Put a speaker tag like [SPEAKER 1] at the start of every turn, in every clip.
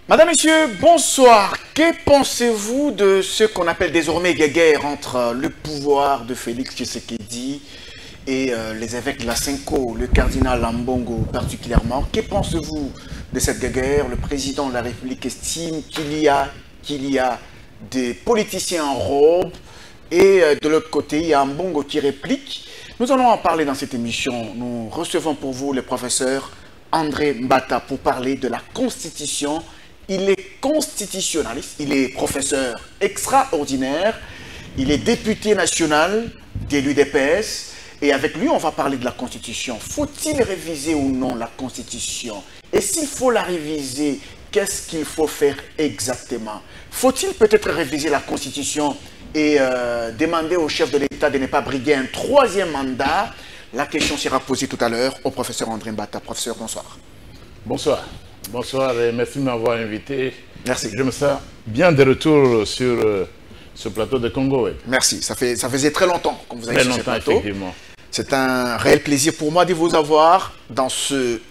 [SPEAKER 1] Madame, Messieurs, bonsoir. Que pensez-vous de ce qu'on appelle désormais guerre entre le pouvoir de Félix Tshisekedi et les évêques de la Cinco, le cardinal Ambongo particulièrement? Que pensez-vous de cette guerre? Le président de la République estime qu'il y a des politiciens en robe et de l'autre côté, il y a Ambongo qui réplique. Nous allons en parler dans cette émission. Nous recevons pour vous le professeur André Mbata pour parler de la Constitution. Il est constitutionnaliste, il est professeur extraordinaire, il est député national de l'UDPS et avec lui on va parler de la Constitution. Faut-il réviser ou non la Constitution? Et s'il faut la réviser, qu'est-ce qu'il faut faire exactement? Faut-il peut-être réviser la Constitution et demander au chef de l'État de ne pas briguer un troisième mandat? La question sera posée tout à l'heure au professeur André Mbata. Professeur, bonsoir.
[SPEAKER 2] Bonsoir. Bonsoir et merci de m'avoir invité.
[SPEAKER 1] Merci.
[SPEAKER 2] Je me sens bien de retour sur ce plateau de Congo Web.
[SPEAKER 1] Merci. Ça faisait très longtemps qu'on vous a eu sur ce plateau.
[SPEAKER 2] Effectivement.
[SPEAKER 1] C'est un réel plaisir pour moi de vous avoir dans ce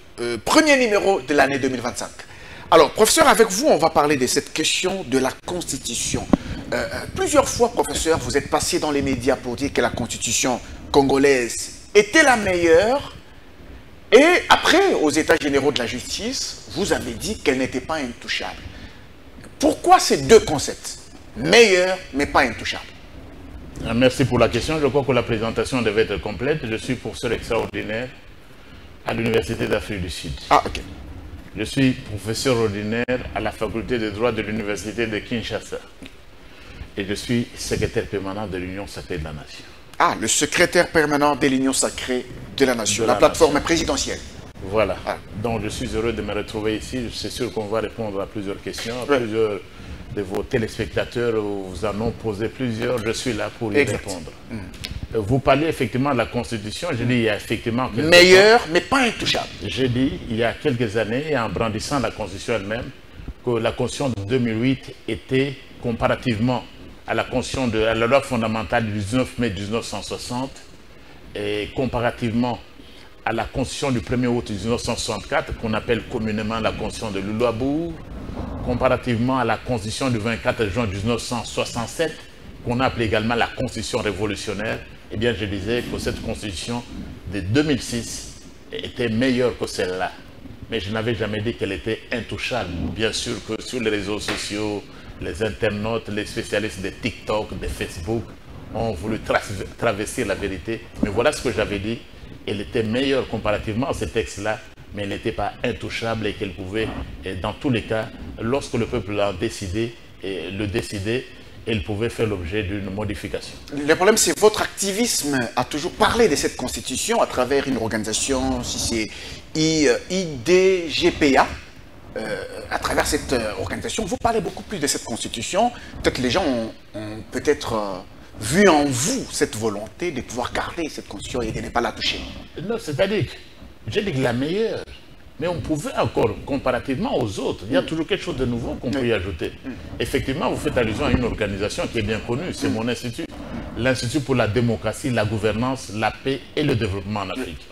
[SPEAKER 1] premier numéro de l'année 2025. Alors, professeur, avec vous, on va parler de cette question de la Constitution. Plusieurs fois, professeur, vous êtes passé dans les médias pour dire que la Constitution congolaise était la meilleure. Et après, aux États généraux de la justice, vous avez dit qu'elle n'était pas intouchable. Pourquoi ces deux concepts? Meilleur, mais pas intouchable.
[SPEAKER 2] Merci pour la question. Je crois que la présentation devait être complète. Je suis professeur extraordinaire à l'Université d'Afrique du Sud.
[SPEAKER 1] Ah, ok.
[SPEAKER 2] Je suis professeur ordinaire à la faculté de droit de l'Université de Kinshasa. Et je suis secrétaire permanent de l'Union sacrée de la Nation.
[SPEAKER 1] Ah, le secrétaire permanent de l'Union sacrée de la Nation, la plateforme présidentielle.
[SPEAKER 2] Voilà. Ah. Donc je suis heureux de me retrouver ici. C'est sûr qu'on va répondre à plusieurs questions. Plusieurs de vos téléspectateurs vous en ont posé plusieurs. Je suis là pour y répondre. Vous parlez effectivement de la Constitution. Je dis il y a effectivement...
[SPEAKER 1] Meilleur, mais pas intouchable.
[SPEAKER 2] Je dis il y a quelques années, en brandissant la Constitution elle-même, que la Constitution de 2008 était comparativement à la Constitution de la loi fondamentale du 19 mai 1960 et comparativement à la Constitution du 1er août 1964 qu'on appelle communément la Constitution de Luluabourg, comparativement à la Constitution du 24 juin 1967 qu'on appelle également la Constitution révolutionnaire, eh bien je disais que cette Constitution de 2006 était meilleure que celle-là. Mais je n'avais jamais dit qu'elle était intouchable. Bien sûr que sur les réseaux sociaux, les internautes, les spécialistes de TikTok, de Facebook ont voulu travestir la vérité. Mais voilà ce que j'avais dit. Elle était meilleure comparativement à ce texte-là, mais elle n'était pas intouchable et qu'elle pouvait, dans tous les cas, lorsque le peuple l'a décidé, elle pouvait faire l'objet d'une modification.
[SPEAKER 1] Le problème, c'est votre activisme a toujours parlé de cette constitution à travers une organisation, si c'est IDGPA. À travers cette organisation, vous parlez beaucoup plus de cette constitution. Peut-être les gens ont peut-être vu en vous cette volonté de pouvoir garder cette constitution et de ne pas la toucher.
[SPEAKER 2] Non, c'est-à-dire, j'ai dit que la meilleure, mais on pouvait encore, comparativement aux autres, il y a toujours quelque chose de nouveau qu'on peut y ajouter. Effectivement, vous faites allusion à une organisation qui est bien connue, c'est mon institut, l'Institut pour la démocratie, la gouvernance, la paix et le développement en Afrique.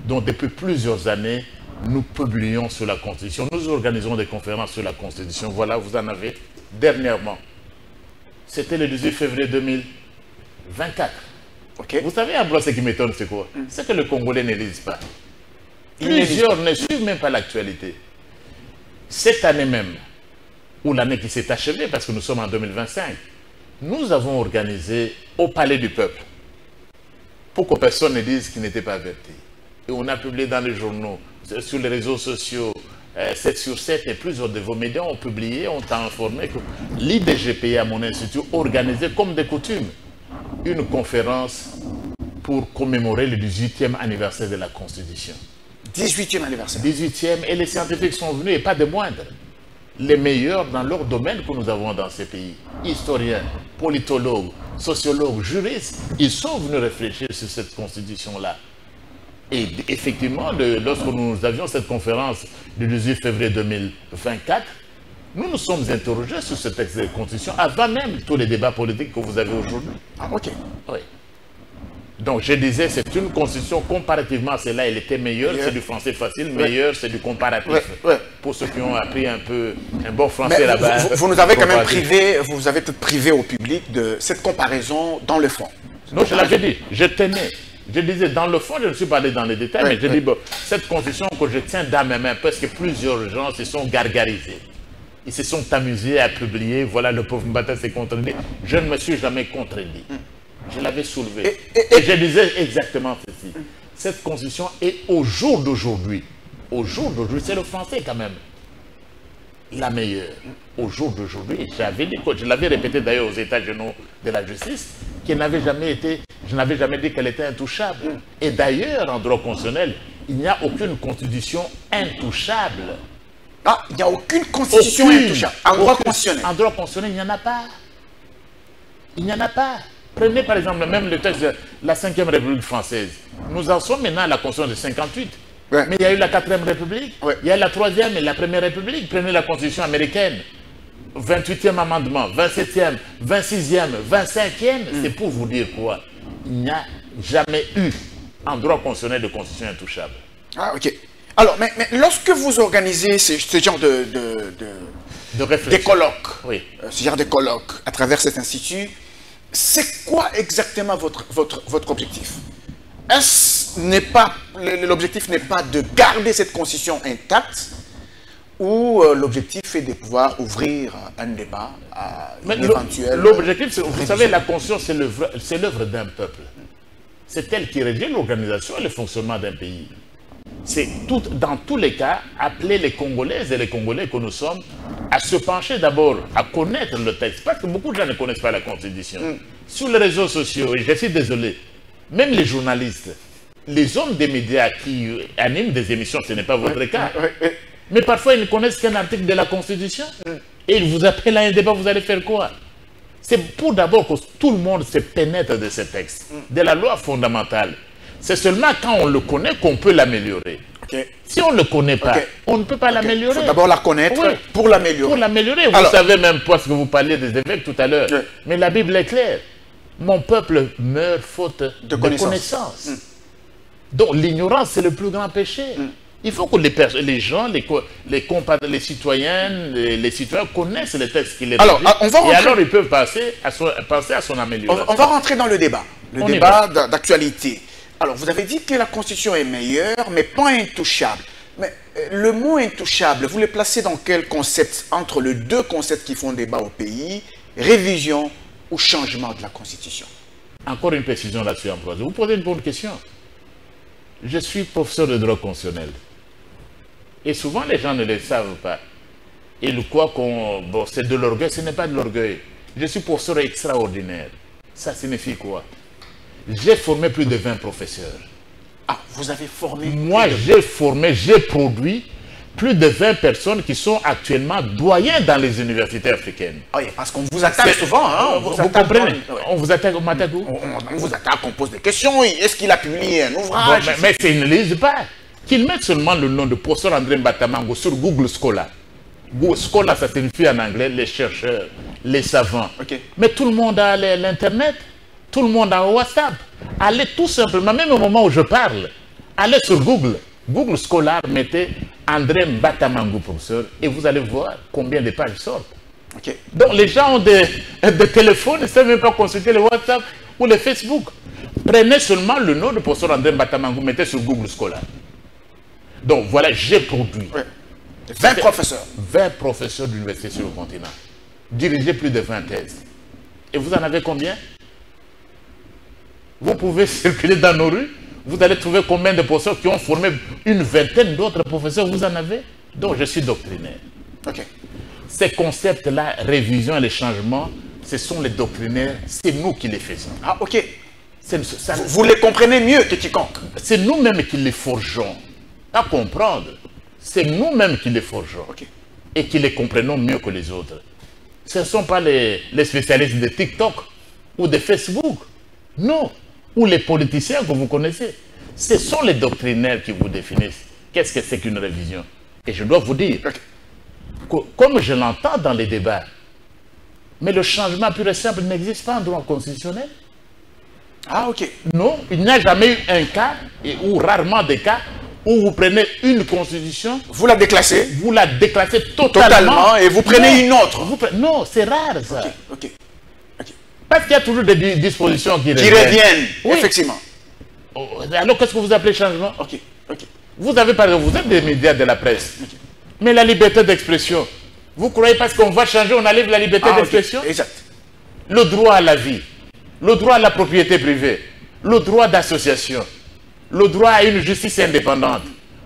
[SPEAKER 2] Donc depuis plusieurs années, nous publions sur la Constitution, nous organisons des conférences sur la Constitution. Voilà, vous en avez dernièrement. C'était le 18 février 2024. Vous savez, en ce qui m'étonne, c'est quoi? C'est que les Congolais ne lisent pas. Plusieurs ne suivent même pas l'actualité. Cette année même, ou l'année qui s'est achevée, parce que nous sommes en 2025, nous avons organisé au Palais du Peuple, pour que personne ne dise qu'il n'était pas averti. Et on a publié dans les journaux, sur les réseaux sociaux, 7 sur 7 et plusieurs de vos médias ont publié, ont informé que l'IDGPA, mon institut, organisait comme de coutume une conférence pour commémorer le 18e anniversaire de la Constitution.
[SPEAKER 1] 18e anniversaire.
[SPEAKER 2] 18e, et les scientifiques sont venus, et pas de moindres. Les meilleurs dans leur domaine que nous avons dans ces pays. Historiens, politologues, sociologues, juristes, ils sont venus réfléchir sur cette Constitution-là. Et effectivement, lorsque nous avions cette conférence du 18 février 2024, nous nous sommes interrogés sur ce texte de Constitution avant même tous les débats politiques que vous avez aujourd'hui.
[SPEAKER 1] Ah, ok.
[SPEAKER 2] Oui. Donc je disais, c'est une constitution, comparativement à celle-là, elle était meilleure, c'est du français facile, meilleur, c'est du comparatif. Pour ceux qui ont appris un peu un bon français là-bas.
[SPEAKER 1] Vous nous avez quand même privé, vous avez tout privé au public de cette comparaison dans le fond.
[SPEAKER 2] Non, je l'avais dit, je tenais. Je disais, dans le fond, je ne suis pas allé dans les détails, mais je dis, bon, cette constitution que je tiens dans mes mains, parce que plusieurs gens se sont gargarisés. Ils se sont amusés à publier, voilà, le pauvre Mbata s'est contredit. Je ne me suis jamais contredit. Je l'avais soulevé. Et je disais exactement ceci. Cette constitution est au jour d'aujourd'hui, c'est le français quand même, la meilleure. Au jour d'aujourd'hui, j'avais dit, je l'avais répété d'ailleurs aux États généraux de la justice, qu'elle n'avait jamais été, je n'avais jamais dit qu'elle était intouchable. Et d'ailleurs, en droit constitutionnel, il n'y a aucune constitution intouchable.
[SPEAKER 1] Ah, il n'y a aucune constitution intouchable. En droit constitutionnel.
[SPEAKER 2] En droit constitutionnel, il n'y en a pas. Il n'y en a pas. Prenez par exemple même le texte de la 5e République française. Nous en sommes maintenant à la Constitution de 58. Mais il y a eu la 4e République, il y a la 3e et la 1re République. Prenez la Constitution américaine. 28e amendement, 27e, 26e, 25e. C'est pour vous dire quoi? Il n'y a jamais eu en droit constitutionnel de constitution intouchable.
[SPEAKER 1] Ah, ok. Alors, mais lorsque vous organisez ce genre de colloques, ce genre de colloques à travers cet institut, c'est quoi exactement votre objectif? L'objectif n'est pas de garder cette constitution intacte, ou l'objectif est de pouvoir ouvrir un débat à une éventuelle...
[SPEAKER 2] L'objectif, vous savez, la constitution, c'est l'œuvre d'un peuple. C'est elle qui régit l'organisation et le fonctionnement d'un pays. C'est dans tous les cas, appeler les Congolaises et les Congolais que nous sommes à se pencher d'abord, à connaître le texte. Parce que beaucoup de gens ne connaissent pas la Constitution. Sur les réseaux sociaux, et je suis désolé, même les journalistes, les hommes des médias qui animent des émissions, ce n'est pas votre cas. Mais parfois, ils ne connaissent qu'un article de la Constitution. Et ils vous appellent à un débat, vous allez faire quoi? C'est pour d'abord que tout le monde se pénètre de ce texte, de la loi fondamentale. C'est seulement quand on le connaît qu'on peut l'améliorer. Si on ne le connaît pas, on ne peut pas l'améliorer.
[SPEAKER 1] Il faut d'abord la connaître pour l'améliorer.
[SPEAKER 2] Pour l'améliorer. Vous savez même, parce que vous parliez des évêques tout à l'heure, mais la Bible est claire. Mon peuple meurt faute de connaissance. Donc l'ignorance, c'est le plus grand péché. Il faut que les gens, les citoyens connaissent les textes qui les régissent. Et alors ils peuvent penser à son amélioration.
[SPEAKER 1] On va rentrer dans le débat d'actualité. Alors, vous avez dit que la Constitution est meilleure, mais pas intouchable. Mais le mot intouchable, vous le placez dans quel concept entre les deux concepts qui font débat au pays, révision ou changement de la Constitution?
[SPEAKER 2] Encore une précision là-dessus, Ambroise. Vous posez une bonne question. Je suis professeur de droit constitutionnel. Et souvent, les gens ne le savent pas. Ils croient que c'est de l'orgueil. Ce n'est pas de l'orgueil. Je suis professeur extraordinaire. Ça signifie quoi? J'ai formé plus de 20 professeurs.
[SPEAKER 1] Ah, vous avez formé?
[SPEAKER 2] Moi, j'ai produit plus de 20 personnes qui sont actuellement doyens dans les universités africaines.
[SPEAKER 1] Oui, parce qu'on vous attaque souvent. Hein,
[SPEAKER 2] vous comprenez? On vous attaque, on m'attaque où?
[SPEAKER 1] On vous attaque, on pose des questions. Est-ce qu'il a publié un ouvrage?
[SPEAKER 2] Mais ils ne lisent pas. Qu'ils mettent seulement le nom de professeur André Mbatamango sur Google Scholar. Google Scholar, ça signifie en anglais les chercheurs, les savants. Mais tout le monde a l'Internet. Tout le monde a WhatsApp. Allez tout simplement, même au moment où je parle, allez sur Google. Google Scholar, mettez André Mbatamango professeur et vous allez voir combien de pages sortent. Donc les gens ont des téléphones, ils ne savent même pas consulter le WhatsApp ou le Facebook. Prenez seulement le nom de professeur André Mbatamango, mettez sur Google Scholar. Donc voilà, j'ai produit
[SPEAKER 1] 20 professeurs.
[SPEAKER 2] 20 professeurs d'université sur le continent. Dirigé plus de 20 thèses. Et vous en avez combien? Vous pouvez circuler dans nos rues, vous allez trouver combien de professeurs qui ont formé une vingtaine d'autres professeurs, vous en avez? Donc je suis doctrinaire. Ces concepts-là, révision et les changements, ce sont les doctrinaires, c'est nous qui les faisons.
[SPEAKER 1] Ah, ok. Vous les comprenez mieux que quiconque.
[SPEAKER 2] C'est nous-mêmes qui les forgeons. À comprendre, c'est nous-mêmes qui les forgeons. Et qui les comprenons mieux que les autres. Ce ne sont pas les spécialistes de TikTok ou de Facebook. Non. Ou les politiciens que vous connaissez. Ce sont les doctrinaires qui vous définissent. Qu'est-ce que c'est qu'une révision? Et je dois vous dire, comme je l'entends dans les débats, mais le changement pur et simple n'existe pas en droit constitutionnel.
[SPEAKER 1] Ah, ok.
[SPEAKER 2] Non, il n'y a jamais eu un cas, ou rarement des cas, où vous prenez une constitution,
[SPEAKER 1] Vous la déclassez
[SPEAKER 2] totalement
[SPEAKER 1] et vous prenez une autre.
[SPEAKER 2] Non, c'est rare ça.
[SPEAKER 1] Ok.
[SPEAKER 2] Parce qu'il y a toujours des dispositions qui
[SPEAKER 1] reviennent.
[SPEAKER 2] Oui.
[SPEAKER 1] Effectivement.
[SPEAKER 2] Alors qu'est-ce que vous appelez changement?
[SPEAKER 1] Ok.
[SPEAKER 2] Vous avez par exemple, vous êtes des médias de la presse, mais la liberté d'expression, vous croyez parce qu'on va changer, on enlève la liberté d'expression?
[SPEAKER 1] Exact.
[SPEAKER 2] Le droit à la vie, le droit à la propriété privée, le droit d'association, le droit à une justice indépendante.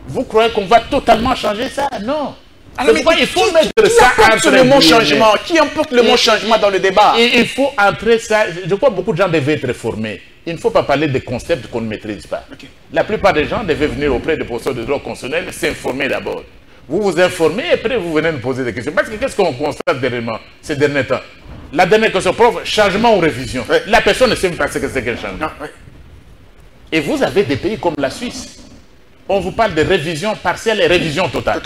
[SPEAKER 2] Vous croyez qu'on va totalement changer ça? Non.
[SPEAKER 1] Alors, mais
[SPEAKER 2] il faut mettre
[SPEAKER 1] qui
[SPEAKER 2] ça
[SPEAKER 1] emporte le mot changement? Qui emporte le mot changement dans le débat?
[SPEAKER 2] Et il faut entrer ça. Je crois que beaucoup de gens devaient être formés. Il ne faut pas parler de concepts qu'on ne maîtrise pas. La plupart des gens devaient venir auprès des professeurs de droit constitutionnel, s'informer d'abord. Vous vous informez et après vous venez nous poser des questions. Parce que qu'est-ce qu'on constate dernièrement, ces derniers temps? La dernière question, prof, changement ou révision? La personne ne sait même pas ce que c'est qu'un changement. Et vous avez des pays comme la Suisse. On vous parle de révision partielle et révision totale.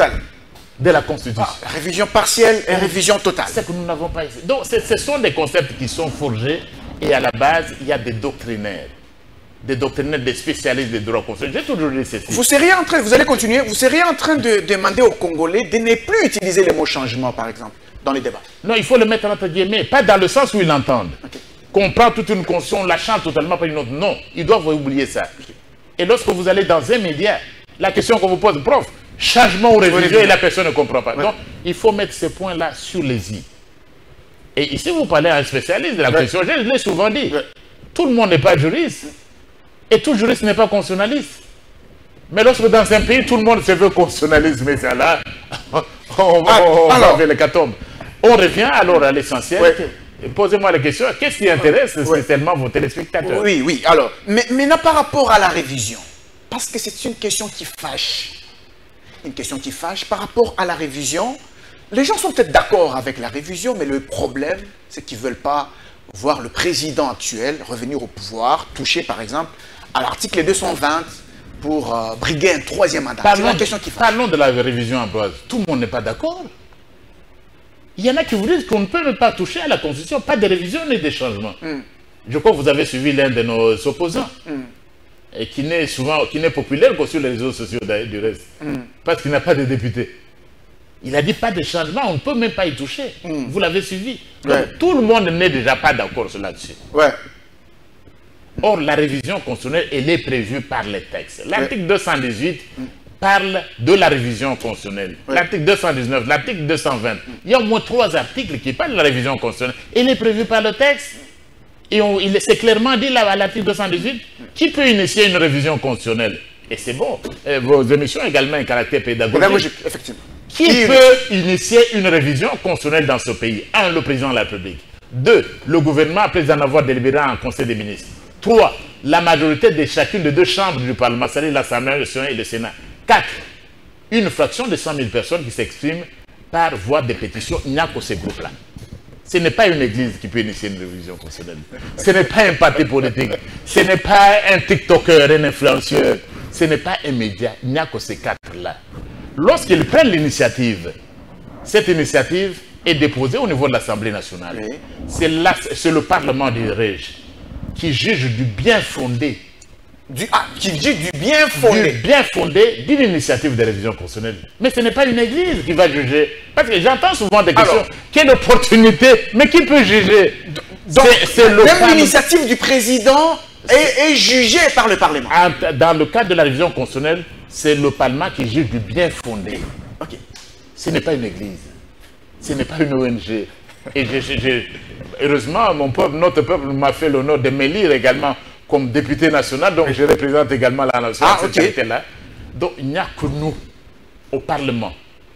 [SPEAKER 2] De la Constitution.
[SPEAKER 1] Révision partielle et révision totale.
[SPEAKER 2] C'est que nous n'avons pas ici. Donc, ce sont des concepts qui sont forgés et à la base, il y a des doctrinaires. Des doctrinaires, des spécialistes de droit constitutionnel. J'ai toujours dit ceci.
[SPEAKER 1] Vous allez continuer, vous seriez en train de demander aux Congolais de ne plus utiliser le mot changement, par exemple, dans les débats.
[SPEAKER 2] Non, il faut le mettre entre guillemets, pas dans le sens où ils l'entendent. Qu'on prend toute une constitution, on la change totalement par une autre. Non, ils doivent oublier ça. Et lorsque vous allez dans un média, la question qu'on vous pose, prof, changement ou révision, et la personne ne comprend pas. Donc, il faut mettre ces points-là sur les i. Et ici, vous parlez à un spécialiste de la question, je l'ai souvent dit. Tout le monde n'est pas juriste. Et tout juriste n'est pas constitutionnaliste. Mais lorsque dans un pays, tout le monde se veut constitutionnaliste, mais ça là, on va vers l'hécatombe. On revient alors à l'essentiel. Posez-moi la question, qu'est-ce qui intéresse spécialement vos téléspectateurs?
[SPEAKER 1] Oui. Alors, mais maintenant par rapport à la révision, parce que c'est une question qui fâche. Une question qui fâche par rapport à la révision. Les gens sont peut-être d'accord avec la révision, mais le problème, c'est qu'ils ne veulent pas voir le président actuel revenir au pouvoir, toucher par exemple à l'article 220 pour briguer un troisième mandat. C'est la question qui fâche.
[SPEAKER 2] Parlons de la révision Ambroise. Tout le monde n'est pas d'accord. Il y en a qui vous disent qu'on ne peut même pas toucher à la Constitution, pas de révision ni de changement. Je crois que vous avez suivi l'un de nos opposants. Et qui n'est populaire que sur les réseaux sociaux du reste. Parce qu'il n'a pas de député. Il a dit pas de changement, on ne peut même pas y toucher. Vous l'avez suivi. Donc, tout le monde n'est déjà pas d'accord sur là-dessus. Or, la révision constitutionnelle, elle est prévue par les textes. L'article 218 parle de la révision constitutionnelle. L'article 219, l'article 220. Il y a au moins 3 articles qui parlent de la révision constitutionnelle. Elle est prévue par le texte. Et c'est clairement dit là à l'article 218 qui peut initier une révision constitutionnelle. Et c'est bon. Vos émissions ont également un caractère pédagogique.
[SPEAKER 1] Effectivement.
[SPEAKER 2] Qui peut initier une révision constitutionnelle dans ce pays? 1. Le président de la République. 2. Le gouvernement après en avoir délibéré en Conseil des ministres. 3. La majorité de chacune des 2 chambres du Parlement, c'est-à-dire l'Assemblée nationale et le Sénat. 4. Une fraction de 100 000 personnes qui s'expriment par voie de pétition. Il n'y a que ces groupes-là. Ce n'est pas une église qui peut initier une révision constitutionnelle. Ce n'est pas un parti politique. Ce n'est pas un TikToker, un influenceur. Ce n'est pas un média. Il n'y a que ces 4-là. Lorsqu'ils prennent l'initiative, cette initiative est déposée au niveau de l'Assemblée nationale. C'est le Parlement du Rég qui juge du bien fondé.
[SPEAKER 1] Qui juge du bien fondé.
[SPEAKER 2] Du bien fondé d'une initiative de révision constitutionnelle. Mais ce n'est pas une église qui va juger. Parce que j'entends souvent des questions. Quelle opportunité? Mais qui peut juger?
[SPEAKER 1] Même l'initiative du président est jugée par le Parlement.
[SPEAKER 2] Dans le cadre de la révision constitutionnelle, c'est le Parlement qui juge du bien fondé. Ce n'est pas une église. Ce n'est pas une ONG. Et heureusement, notre peuple m'a fait l'honneur de m'élire également comme député national, donc je représente également la nation à cette qualité-là. Donc il n'y a que nous, au Parlement,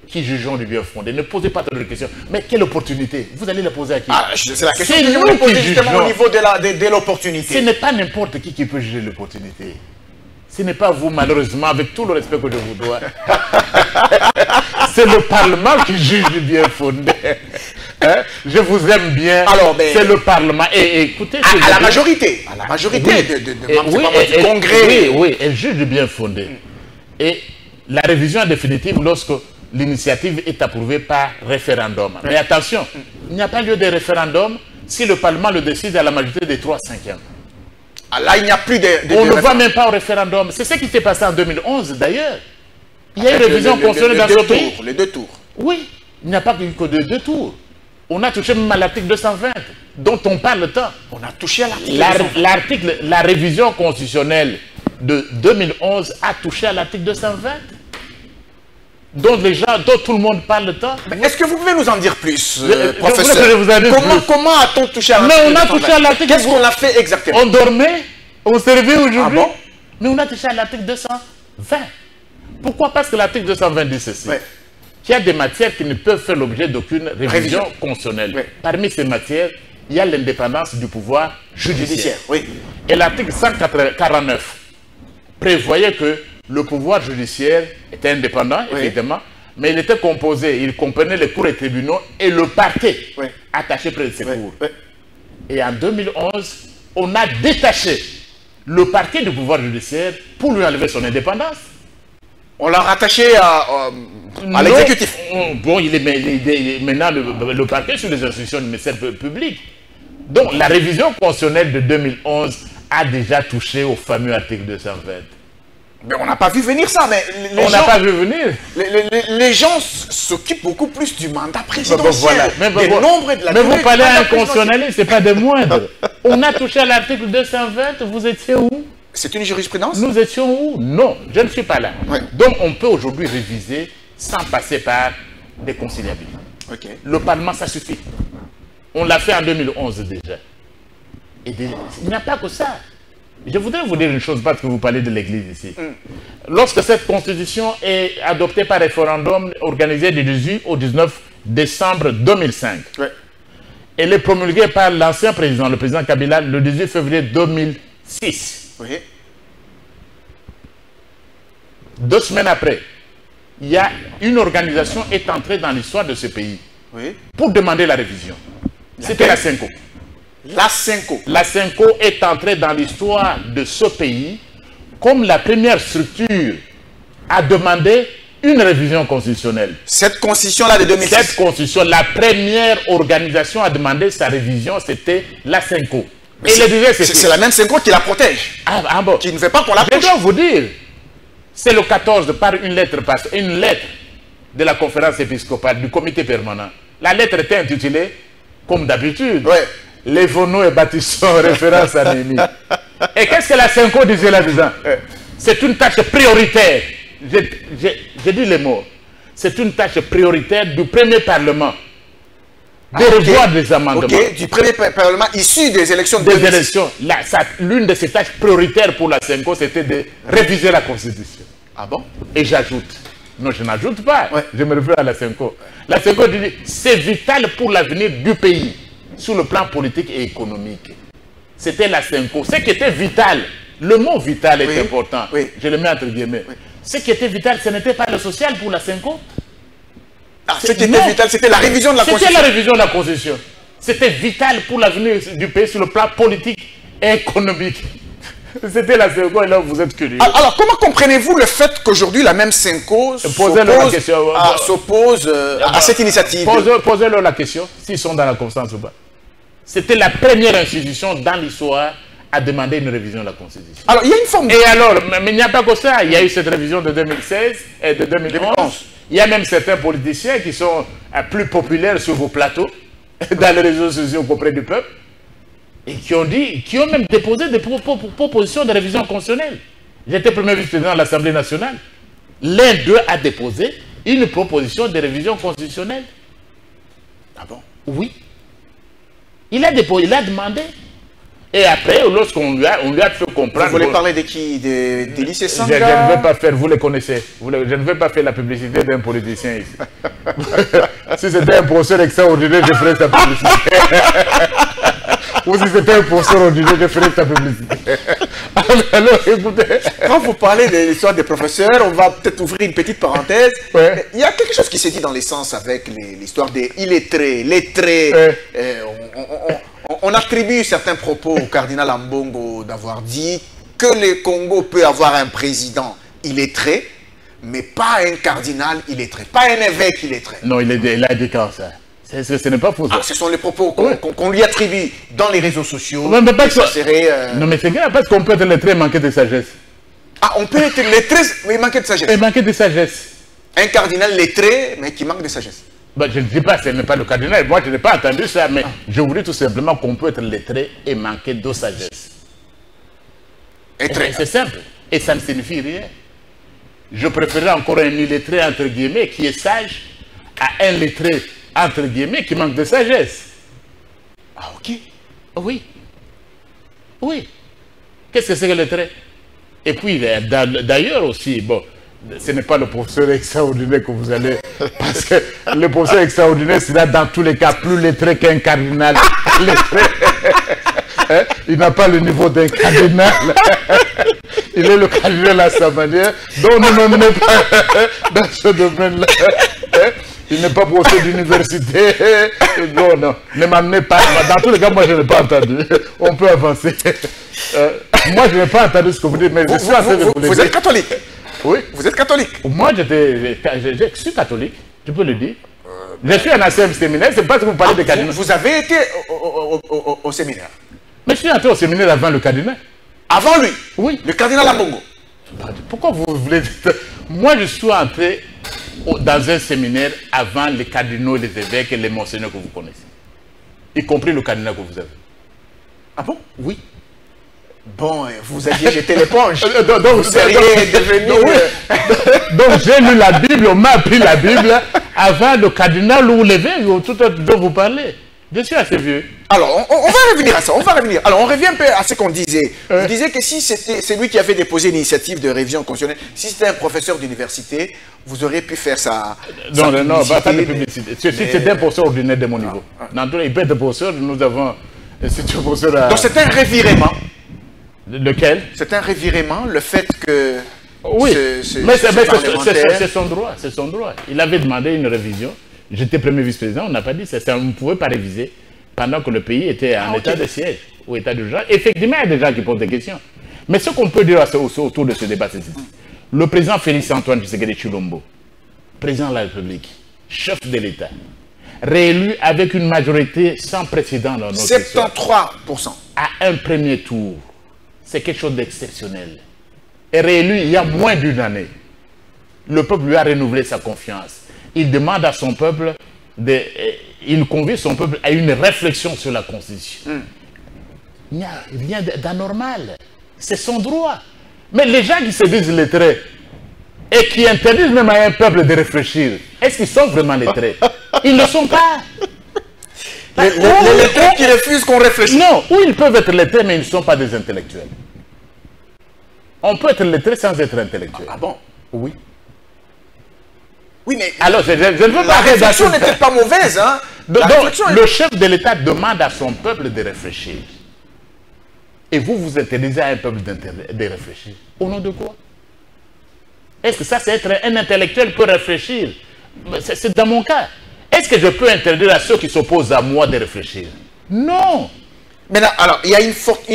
[SPEAKER 2] qui jugeons du bien fondé. Ne posez pas trop de questions. Mais quelle opportunité? Vous allez la poser à qui?
[SPEAKER 1] C'est la question que je voulais poser justement au niveau de l'opportunité.
[SPEAKER 2] Ce n'est pas n'importe qui peut juger l'opportunité. Ce n'est pas vous, malheureusement, avec tout le respect que je vous dois. C'est le Parlement qui juge du bien fondé. Je vous aime bien. C'est le Parlement. Et écoutez,
[SPEAKER 1] à la majorité. À la majorité de membres du Congrès.
[SPEAKER 2] Oui, elle juge du bien fondé. Et la révision définitive lorsque l'initiative est approuvée par référendum. Mais attention, il n'y a pas lieu de référendum si le Parlement le décide à la majorité des 3/5.
[SPEAKER 1] Ah, là, il n'y a plus de
[SPEAKER 2] On ne va même pas au référendum. C'est ce qui s'est passé en 2011 d'ailleurs. Il y a une
[SPEAKER 1] Avec
[SPEAKER 2] révision constitutionnelle dans ce pays.
[SPEAKER 1] Les 2 tours.
[SPEAKER 2] Oui, il n'y a pas eu que de 2 tours. On a touché même à l'article 220, dont on parle tant.
[SPEAKER 1] On a touché à l'article.
[SPEAKER 2] La révision constitutionnelle de 2011 a touché à l'article 220, dont tout le monde parle tant.
[SPEAKER 1] Est-ce que vous pouvez nous en dire plus,
[SPEAKER 2] professeur?
[SPEAKER 1] Comment a-t-on touché à
[SPEAKER 2] Mais
[SPEAKER 1] l'article 220?
[SPEAKER 2] on a touché à l'article.
[SPEAKER 1] Qu'est-ce qu'on a fait exactement?
[SPEAKER 2] On dormait, on se réveillait aujourd'hui.
[SPEAKER 1] Ah bon?
[SPEAKER 2] Mais on a touché à l'article 220. Pourquoi? Parce que l'article 220 dit ceci.
[SPEAKER 1] Ouais.
[SPEAKER 2] Il y a des matières qui ne peuvent faire l'objet d'aucune révision constitutionnelle.
[SPEAKER 1] Ouais.
[SPEAKER 2] Parmi ces matières, il y a l'indépendance du pouvoir judiciaire.
[SPEAKER 1] Oui.
[SPEAKER 2] Et l'article 149 prévoyait que le pouvoir judiciaire était indépendant, évidemment, mais il était composé, il comprenait les cours et tribunaux et le parquet attaché près de ces cours. Et en 2011, on a détaché le parquet du pouvoir judiciaire pour lui enlever son indépendance.
[SPEAKER 1] On l'a rattaché à l'exécutif.
[SPEAKER 2] Bon, il est maintenant le parquet sur les institutions du ministère public. Donc, la révision constitutionnelle de 2011 a déjà touché au fameux article 220.
[SPEAKER 1] Mais on n'a pas vu venir ça. Mais
[SPEAKER 2] on n'a pas vu venir.
[SPEAKER 1] Les gens s'occupent beaucoup plus du mandat présidentiel.
[SPEAKER 2] Mais vous parlez à un constitutionnaliste, ce n'est pas des moindres. On a touché à l'article 220, vous étiez où?
[SPEAKER 1] C'est une jurisprudence?
[SPEAKER 2] Nous étions où? Non, je ne suis pas là. Donc on peut aujourd'hui réviser sans passer par des conciliabules. Le Parlement, ça suffit. On l'a fait en 2011 déjà. Et il n'y a pas que ça. Je voudrais vous dire une chose, parce que vous parlez de l'Église ici. Lorsque cette constitution est adoptée par référendum organisé du 18 au 19 décembre 2005, elle est promulguée par l'ancien président, le président Kabila, le 18 février 2006. 2 semaines après, il y a une organisation qui est entrée dans l'histoire de ce pays pour demander la révision. C'était la CENCO.
[SPEAKER 1] La CENCO.
[SPEAKER 2] La CENCO est entrée dans l'histoire de ce pays comme la première structure à demander une révision constitutionnelle.
[SPEAKER 1] Cette constitution-là de 2006.
[SPEAKER 2] Cette constitution, la première organisation à demander sa révision, c'était la CENCO.
[SPEAKER 1] C'est la même CENCO qui la protège.
[SPEAKER 2] Bon.
[SPEAKER 1] Qui ne veut pas qu'on la touche.
[SPEAKER 2] Je dois vous dire, c'est le 14 par une lettre de la conférence épiscopale, du comité permanent. La lettre était intitulée, comme d'habitude, Lévono et Baptisson, référence à Némi. Et qu'est-ce que la CENCO disait là-dedans? C'est une tâche prioritaire. J'ai dit les mots. C'est une tâche prioritaire du premier Parlement de revoir des amendements.
[SPEAKER 1] Du premier Parlement issu des élections de 2006.
[SPEAKER 2] L'une de ces tâches prioritaires pour la CENCO, c'était de réviser la Constitution.
[SPEAKER 1] Ah bon?
[SPEAKER 2] Et j'ajoute. Non, je n'ajoute pas. Je me réfère à la CENCO. La CENCO dit c'est vital pour l'avenir du pays, sur le plan politique et économique. C'était la CENCO. Ce qui était vital, le mot vital est important. Je le mets entre guillemets. Ce qui était vital, ce n'était pas le social pour la CENCO.
[SPEAKER 1] Ce qui était vital, c'était la révision de la Constitution.
[SPEAKER 2] C'était la révision de la Constitution. C'était vital pour l'avenir du pays sur le plan politique et économique. C'était la CENCO et là vous êtes curieux.
[SPEAKER 1] Alors comment comprenez-vous le fait qu'aujourd'hui la même CENCO s'oppose à cette initiative?
[SPEAKER 2] Posez-leur la question, s'ils sont dans la constance ou pas. C'était la première institution dans l'histoire à demander une révision de la Constitution.
[SPEAKER 1] Alors il y a une forme de...
[SPEAKER 2] Et alors, mais il n'y a pas que ça. Il y a eu cette révision de 2016 et de 2011. Il y a même certains politiciens qui sont plus populaires sur vos plateaux, dans les réseaux sociaux auprès du peuple, et qui ont même déposé des propositions de révision constitutionnelle. J'étais premier vice-président de l'Assemblée nationale. L'un d'eux a déposé une proposition de révision constitutionnelle.
[SPEAKER 1] Ah bon?
[SPEAKER 2] Oui. Il a demandé. Et après, lorsqu'on lui a fait comprendre...
[SPEAKER 1] Vous voulez parler de qui? D'Élysée Sanga?
[SPEAKER 2] Je ne vais pas faire, vous les connaissez. Je ne vais pas faire la publicité d'un politicien ici. Si c'était un professeur extraordinaire, je ferais sa publicité. Ou si c'était un professeur ordinaire, je ferais sa publicité. Alors, écoutez...
[SPEAKER 1] Quand vous parlez de l'histoire des professeurs, on va peut-être ouvrir une petite parenthèse. Il y a quelque chose qui s'est dit dans les sens avec l'histoire des illettrés, lettrés. On attribue certains propos au cardinal Ambongo d'avoir dit que le Congo peut avoir un président illettré, mais pas un cardinal illettré, pas un évêque illettré.
[SPEAKER 2] Non, il a dit quand ça? Ce n'est pas faux.
[SPEAKER 1] Ah, ce sont les propos qu'on lui attribue dans les réseaux sociaux.
[SPEAKER 2] Ouais, mais pas
[SPEAKER 1] ça serait,
[SPEAKER 2] Non, mais c'est grave, parce qu'on peut être lettré et manquer de sagesse.
[SPEAKER 1] Ah, on peut être lettré, mais manquer de sagesse.
[SPEAKER 2] Et manquer de sagesse.
[SPEAKER 1] Un cardinal lettré, mais qui manque de sagesse.
[SPEAKER 2] Ben, je ne dis pas que ce n'est pas le cardinal. Moi, je n'ai pas entendu ça, mais je voulais tout simplement qu'on peut être lettré et manquer de sagesse. C'est simple. Et ça ne signifie rien. Je préférerais encore un illettré, entre guillemets, qui est sage, à un lettré, entre guillemets, qui manque de sagesse.
[SPEAKER 1] Ah, ok.
[SPEAKER 2] Oui. Oui. Qu'est-ce que c'est que le lettré? Et puis, d'ailleurs aussi, bon, ce n'est pas le professeur extraordinaire que vous allez... Parce que le professeur extraordinaire sera dans tous les cas plus lettré qu'un cardinal. Hein? Il n'a pas le niveau d'un cardinal. Il est le cardinal à sa manière. Donc ne m'emmenez pas dans ce domaine-là. Hein? Il n'est pas professeur d'université. Non, non, ne m'emmenez pas. Dans tous les cas, moi je n'ai pas entendu. On peut avancer. Moi je n'ai pas entendu ce que vous dites, mais je suis en train de vous le dire.
[SPEAKER 1] Vous êtes catholique?
[SPEAKER 2] Oui.
[SPEAKER 1] Vous êtes catholique?
[SPEAKER 2] Moi je suis catholique, je peux le dire. Je suis un ancien séminaire, c'est pas que vous parlez de cardinal.
[SPEAKER 1] Vous avez été au séminaire?
[SPEAKER 2] Mais je suis entré au séminaire avant le cardinal.
[SPEAKER 1] Avant lui?
[SPEAKER 2] Oui.
[SPEAKER 1] Le cardinal Ambongo?
[SPEAKER 2] Pourquoi vous voulez dire... Moi, je suis entré dans un séminaire avant les cardinaux, les évêques et les monseigneurs que vous connaissez. Y compris le cardinal que vous avez.
[SPEAKER 1] Ah bon?
[SPEAKER 2] Oui.
[SPEAKER 1] Bon, vous aviez jeté l'éponge. Donc, vous seriez devenu...
[SPEAKER 2] Donc, j'ai lu la Bible, on m'a appris la Bible avant le cardinal ou l'évêque ou tout autre dont vous parlez. Je suis assez vieux.
[SPEAKER 1] Alors, on va revenir à ça, on va revenir. Alors, on revient un peu à ce qu'on disait. Vous disiez que si c'est lui qui avait déposé l'initiative de révision constitutionnelle, si c'était un professeur d'université, vous auriez pu faire ça.
[SPEAKER 2] Non, non, pas de publicité. Si c'était un professeur ordinaire de mon niveau. Dans tous les pays de professeur, nous avons...
[SPEAKER 1] Donc, c'est un revirement.
[SPEAKER 2] Lequel?
[SPEAKER 1] C'est un revirement, le fait que...
[SPEAKER 2] Oui, mais c'est son droit, c'est son droit. Il avait demandé une révision. J'étais premier vice-président, on n'a pas dit ça. On ne pouvait pas réviser pendant que le pays était en état de siège ou état d'urgence. Effectivement, il y a des gens qui posent des questions. Mais ce qu'on peut dire autour de ce débat, c'est ceci. Le président Félix Antoine Tshisekedi Tshilombo, président de la République, chef de l'État, réélu avec une majorité sans précédent dans notre histoire.
[SPEAKER 1] 73%.
[SPEAKER 2] À un premier tour. C'est quelque chose d'exceptionnel. Et réélu il y a moins d'une année. Le peuple lui a renouvelé sa confiance. Il demande à son peuple, il convie son peuple à une réflexion sur la Constitution. Il n'y a rien d'anormal. C'est son droit. Mais les gens qui se disent lettrés et qui interdisent même à un peuple de réfléchir, est-ce qu'ils sont vraiment lettrés? Ils ne le sont pas.
[SPEAKER 1] Les lettrés qui refusent qu'on réfléchisse.
[SPEAKER 2] Non, ou ils peuvent être lettrés, mais ils ne sont pas des intellectuels. On peut être lettré sans être intellectuel.
[SPEAKER 1] Ah bon?
[SPEAKER 2] Oui.
[SPEAKER 1] Oui, mais
[SPEAKER 2] alors, je ne veux pas...
[SPEAKER 1] La réflexion n'était pas mauvaise, hein?
[SPEAKER 2] Donc, le chef de l'État demande à son peuple de réfléchir. Et vous, vous interdisez à un peuple de réfléchir. Au nom de quoi? Est-ce que ça, c'est être un intellectuel peut réfléchir? C'est dans mon cas. Est-ce que je peux interdire à ceux qui s'opposent à moi de réfléchir? Non.
[SPEAKER 1] Maintenant, alors, il y a une sorte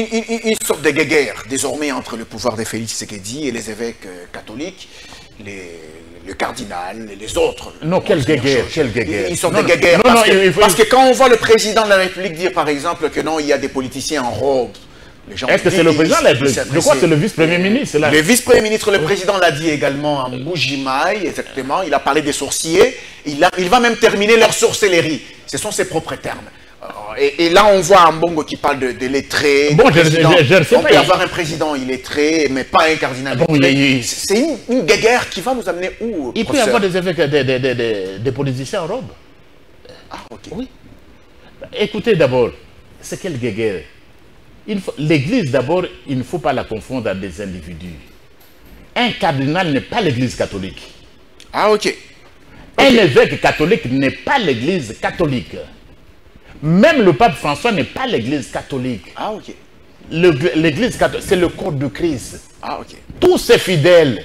[SPEAKER 1] de guéguerre désormais entre le pouvoir de Félix Tshisekedi et les évêques catholiques, le cardinal et les autres.
[SPEAKER 2] Non, quelle guéguerre, quelle guéguerre.
[SPEAKER 1] Une sorte de guéguerre. Parce que quand on voit le président de la République dire, par exemple, que non, il y a des politiciens en robe,
[SPEAKER 2] est-ce que c'est le président de la République? Je crois que c'est le vice-premier ministre.
[SPEAKER 1] Le vice-premier ministre, le président l'a dit également en Mbujimaï, exactement. Il a parlé des sorciers. Il va même terminer leur sorcellerie. Ce sont ses propres termes. Et là, on voit Ambongo qui parle de lettrés. Bon, on peut y avoir un président illettré, mais pas un cardinal lettré. C'est une guéguerre qui va nous amener où?
[SPEAKER 2] Il peut y avoir des évêques, des politiciens en robe.
[SPEAKER 1] Ah, ok.
[SPEAKER 2] Oui. Écoutez d'abord, c'est quelle guéguerre? L'Église, d'abord, il ne faut pas la confondre à des individus. Un cardinal n'est pas l'Église catholique.
[SPEAKER 1] Ah, ok.
[SPEAKER 2] Un évêque catholique n'est pas l'Église catholique. Même le pape François n'est pas l'Église catholique.
[SPEAKER 1] Ah, ok.
[SPEAKER 2] L'Église catholique, c'est le corps du Christ.
[SPEAKER 1] Ah, ok.
[SPEAKER 2] Tous ces fidèles,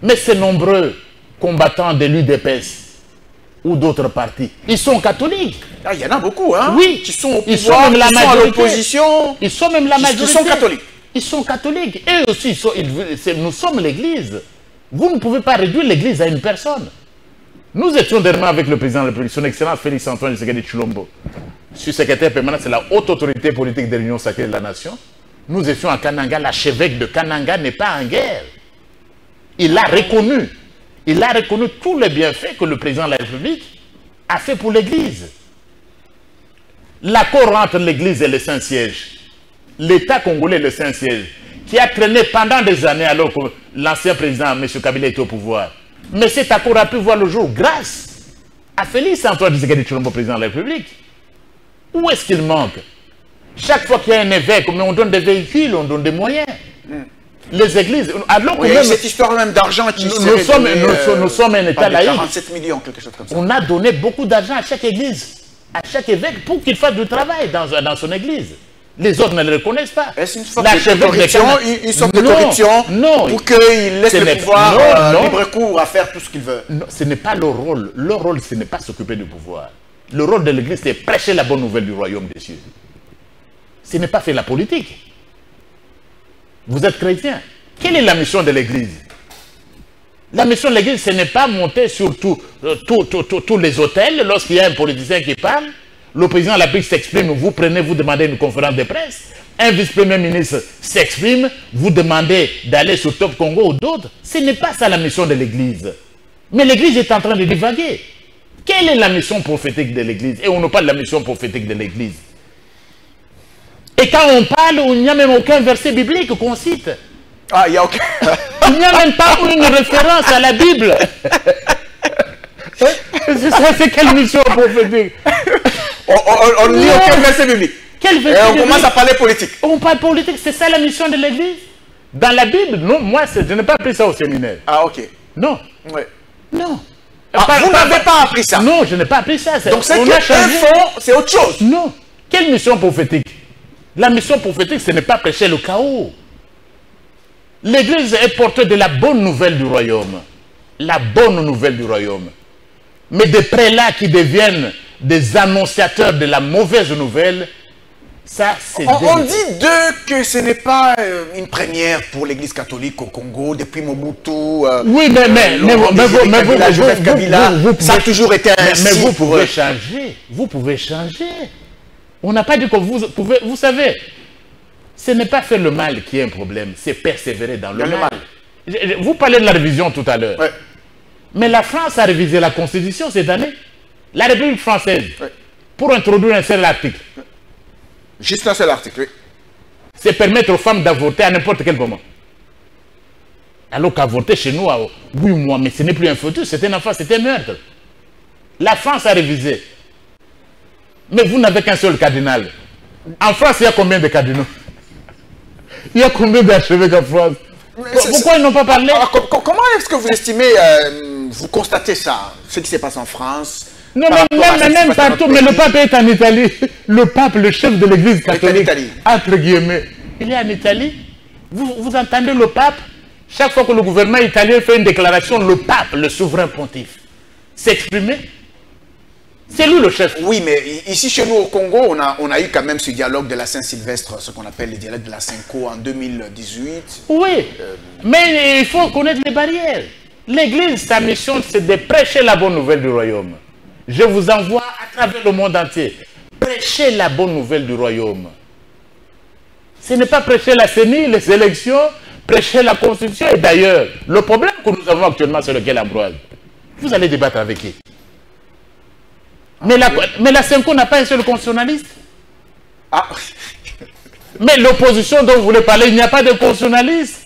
[SPEAKER 2] mais ces nombreux combattants de l'UDPS ou d'autres partis, ils sont catholiques.
[SPEAKER 1] Ah, il y en a beaucoup, hein?
[SPEAKER 2] Oui.
[SPEAKER 1] Qui sont au pouvoir,
[SPEAKER 2] ils sont même la majorité.
[SPEAKER 1] À l'opposition.
[SPEAKER 2] Ils sont même la majorité.
[SPEAKER 1] Ils sont catholiques.
[SPEAKER 2] Ils sont catholiques. Et aussi, nous sommes l'Église. Vous ne pouvez pas réduire l'Église à une personne. Nous étions dernièrement avec le président de la République, son Excellence Félix Antoine Tshisekedi Tshilombo. Je suis secrétaire permanent, c'est la haute autorité politique de l'Union sacrée de la nation. Nous étions à Kananga, l'archevêque de Kananga n'est pas en guerre. Il a reconnu tous les bienfaits que le président de la République a fait pour l'Église. L'accord entre l'Église et le Saint-Siège, l'État congolais et le Saint-Siège, qui a traîné pendant des années alors que l'ancien président, M. Kabila, était au pouvoir. Mais cet accord a pu voir le jour grâce à Félix Antoine Tshisekedi Tshilombo, président de la République. Où est-ce qu'il manque? Chaque fois qu'il y a un évêque, mais on donne des véhicules, on donne des moyens. Les églises, alors que même,
[SPEAKER 1] cette histoire même d'argent qui
[SPEAKER 2] nous sommes un État laïque.
[SPEAKER 1] 47 millions, quelque chose comme ça.
[SPEAKER 2] On a donné beaucoup d'argent à chaque église, à chaque évêque, pour qu'il fasse du travail dans son église. Les autres ne le reconnaissent pas.
[SPEAKER 1] Est-ce une sorte de corruption pour qu'ils laissent le pouvoir libre cours à faire tout ce qu'ils veulent?
[SPEAKER 2] Non, ce n'est pas leur rôle. Leur rôle, ce n'est pas s'occuper du pouvoir. Le rôle de l'Église, c'est prêcher la bonne nouvelle du royaume des cieux. Ce n'est pas faire la politique. Vous êtes chrétien. Quelle est la mission de l'Église? La mission de l'Église, ce n'est pas monter sur tous les hôtels lorsqu'il y a un politicien qui parle. Le président de la République s'exprime, vous prenez, vous demandez une conférence de presse. Un vice-premier ministre s'exprime, vous demandez d'aller sur Top Congo ou d'autres. Ce n'est pas ça la mission de l'Église. Mais l'Église est en train de divaguer. Quelle est la mission prophétique de l'Église? Et on ne parle de la mission prophétique de l'Église. Et quand on parle, il n'y a même aucun verset biblique qu'on cite.
[SPEAKER 1] Ah, il n'y a aucun...
[SPEAKER 2] Il n'y a même pas une référence à la Bible. C'est quelle mission prophétique?
[SPEAKER 1] On ne lit aucun verset biblique.
[SPEAKER 2] Quel verset
[SPEAKER 1] et on commence à parler politique.
[SPEAKER 2] On parle politique, c'est ça la mission de l'Église? Dans la Bible, non, moi, je n'ai pas appris ça au séminaire.
[SPEAKER 1] Ah, ok.
[SPEAKER 2] Non.
[SPEAKER 1] Ouais.
[SPEAKER 2] Non.
[SPEAKER 1] Vous n'avez pas appris ça?
[SPEAKER 2] Non, je n'ai pas appris ça.
[SPEAKER 1] Donc c'est qu'un fond, c'est autre chose.
[SPEAKER 2] Non. Quelle mission prophétique? La mission prophétique, ce n'est pas prêcher le chaos. L'Église est porteuse de la bonne nouvelle du royaume. La bonne nouvelle du royaume. Mais des prélats qui deviennent des annonciateurs de la mauvaise nouvelle, ça c'est...
[SPEAKER 1] On dit d'eux que ce n'est pas une première pour l'Église catholique au Congo, depuis Mobutu.
[SPEAKER 2] Oui, mais
[SPEAKER 1] ça a toujours été ainsi.
[SPEAKER 2] Mais vous pouvez changer. Vous pouvez changer. On n'a pas dit que vous pouvez... Vous savez, ce n'est pas faire le mal qui est un problème, c'est persévérer dans le mal. Vous parlez de la révision tout à l'heure.
[SPEAKER 1] Ouais.
[SPEAKER 2] Mais la France a révisé la Constitution cette année. La République française, pour introduire un seul article.
[SPEAKER 1] Juste un seul article, oui.
[SPEAKER 2] C'est permettre aux femmes d'avorter à n'importe quel moment. Alors qu'avorter chez nous, à 8 mois, mais ce n'est plus un fœtus, c'est un enfant, c'est un meurtre. La France a révisé. Mais vous n'avez qu'un seul cardinal. En France, il y a combien de cardinaux? Il y a combien d'archevêques en France? Pourquoi ils n'ont pas parlé?
[SPEAKER 1] Alors, comment est-ce que vous estimez, vous constatez ça, ce qui s'est passé en France?
[SPEAKER 2] Non, même partout, mais le pape est en Italie. Le pape, le chef de l'église catholique, entre guillemets, il est en Italie. Vous entendez le pape? Chaque fois que le gouvernement italien fait une déclaration, le pape, le souverain pontife, s'exprimer. C'est lui le chef.
[SPEAKER 1] Oui, mais ici chez nous au Congo, on a eu quand même ce dialogue de la Saint-Sylvestre, ce qu'on appelle le dialogue de la Cinco en 2018.
[SPEAKER 2] Oui, mais il faut connaître les barrières. L'église, sa mission, c'est de prêcher la bonne nouvelle du royaume. Je vous envoie à travers le monde entier. Prêchez la bonne nouvelle du royaume. Ce n'est pas prêcher la CENI, les élections, prêcher la Constitution. Et d'ailleurs, le problème que nous avons actuellement, c'est lequel, Ambroise? Vous allez débattre avec qui? Mais la Cinco n'a pas un seul constitutionnaliste.
[SPEAKER 1] Ah.
[SPEAKER 2] Mais l'opposition dont vous voulez parler, il n'y a pas de constitutionnaliste.